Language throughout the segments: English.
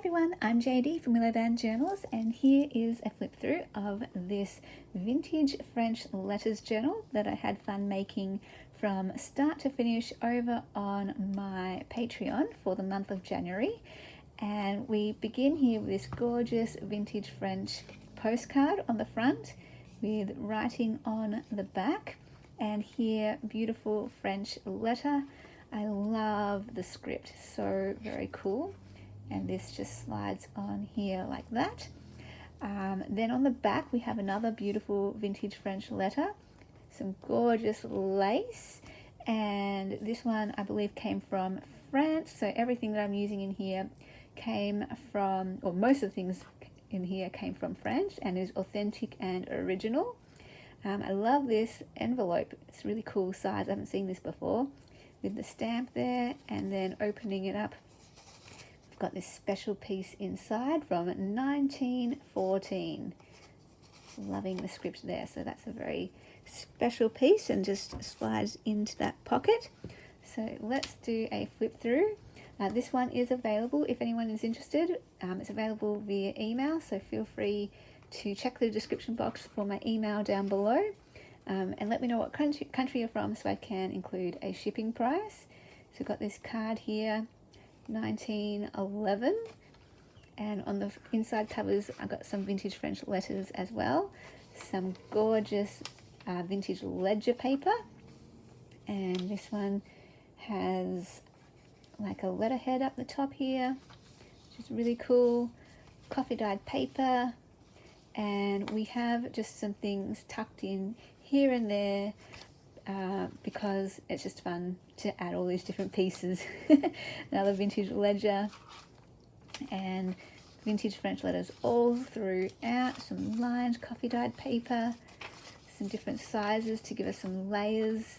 everyone, I'm JD from Willow Band Journals, and here is a flip through of this vintage French letters journal that I had fun making from start to finish over on my Patreon for the month of January. And we begin here with this gorgeous vintage French postcard on the front with writing on the back, and here beautiful French letter. I love the script, so very cool. And this just slides on here like that. Then on the back we have another beautiful vintage French letter, some gorgeous lace, and this one I believe came from France, so everything that I'm using in here came from, or most of the things in here came from France and is authentic and original. I love this envelope, it's a really cool size, I haven't seen this before, with the stamp there, and then opening it up got this special piece inside from 1914. Loving the script there, so that's a very special piece and just slides into that pocket. So let's do a flip through. This one is available if anyone is interested. It's available via email, so feel free to check the description box for my email down below, and let me know what country you're from so I can include a shipping price. So we've got this card here, 1911, and on the inside covers I've got some vintage French letters as well, some gorgeous vintage ledger paper, and this one has like a letterhead up the top here, which is really cool, coffee dyed paper, and we have just some things tucked in here and there because it's just fun to add all these different pieces. Another vintage ledger and vintage French letters all throughout, some lined coffee dyed paper, some different sizes to give us some layers,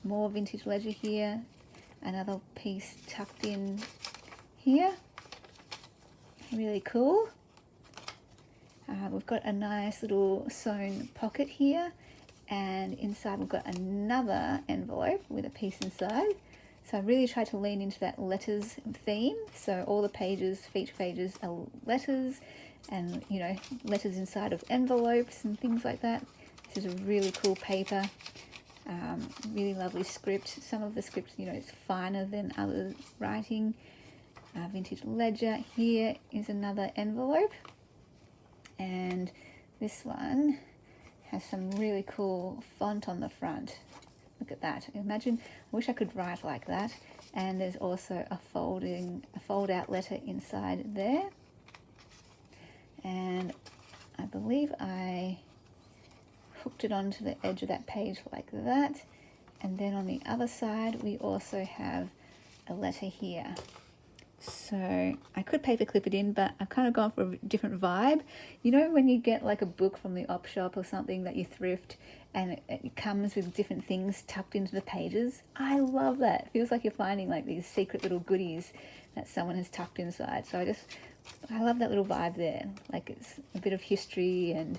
more vintage ledger here, another piece tucked in here, really cool. We've got a nice little sewn pocket here, and inside we've got another envelope with a piece inside. So I really tried to lean into that letters theme, so all the pages, feature pages are letters, and you know, letters inside of envelopes and things like that. This is a really cool paper, really lovely script. Some of the script, you know, it's finer than other writing. Vintage ledger. Here is another envelope, and this one has some really cool font on the front. Look at that. Imagine, I wish I could write like that. And there's also a fold out letter inside there. And I believe I hooked it onto the edge of that page like that. And then on the other side, we also have a letter here. So I could paperclip it in, but I've kind of gone for a different vibe. You know when you get like a book from the op shop or something that you thrift and it comes with different things tucked into the pages? I love that. It feels like you're finding like these secret little goodies that someone has tucked inside. So I love that little vibe there. Like it's a bit of history, and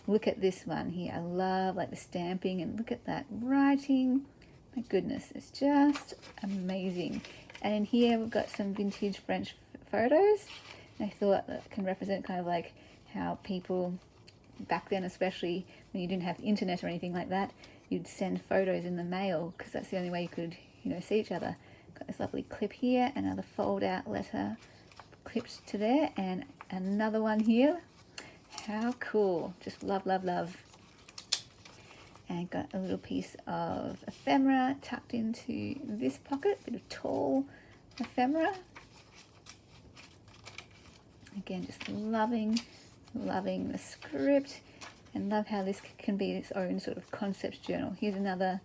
look at this one here. I love like the stamping, and look at that writing. My goodness, it's just amazing. And in here we've got some vintage French photos. I thought that can represent kind of like how people back then, especially when you didn't have the internet or anything like that, you'd send photos in the mail because that's the only way you could, you know, see each other. Got this lovely clip here, another fold out letter clipped to there, and another one here. How cool. Just love, love, love. And got a little piece of ephemera tucked into this pocket, a bit of tall ephemera. Again, just loving the script, and love how this can be its own sort of concept journal. Here's another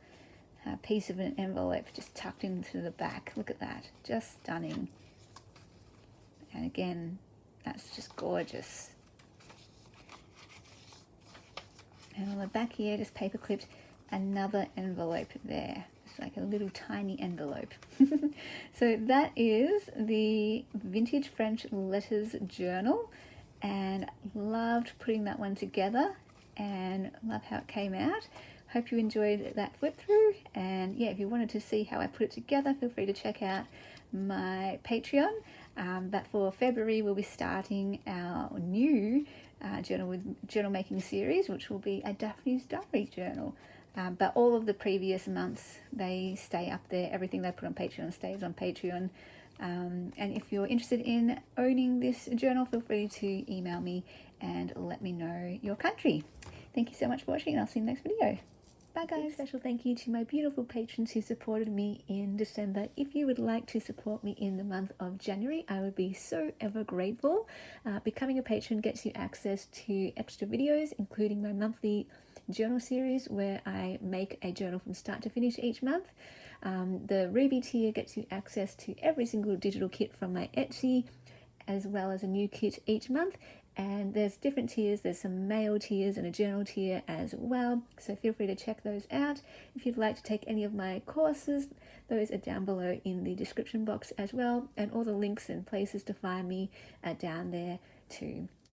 piece of an envelope just tucked into the back. Look at that, just stunning. And again, that's just gorgeous. And on the back here, just paper clipped another envelope there. It's like a little tiny envelope. So that is the Vintage French Letters Journal, and loved putting that one together and love how it came out. Hope you enjoyed that flip through, and yeah, if you wanted to see how I put it together, feel free to check out my Patreon. But for February, we'll be starting our new journal making series, which will be a Daphne's Diary journal. But all of the previous months, they stay up there. Everything they put on Patreon stays on Patreon. And if you're interested in owning this journal, feel free to email me and let me know your country. Thank you so much for watching, and I'll see you in the next video. Bye guys. Special thank you to my beautiful patrons who supported me in December. If you would like to support me in the month of January, I would be so ever grateful. Becoming a patron gets you access to extra videos, including my monthly journal series where I make a journal from start to finish each month. The Ruby tier gets you access to every single digital kit from my Etsy, as well as a new kit each month. And there's different tiers. There's some mail tiers and a journal tier as well, so feel free to check those out. If you'd like to take any of my courses, those are down below in the description box as well, and all the links and places to find me are down there too.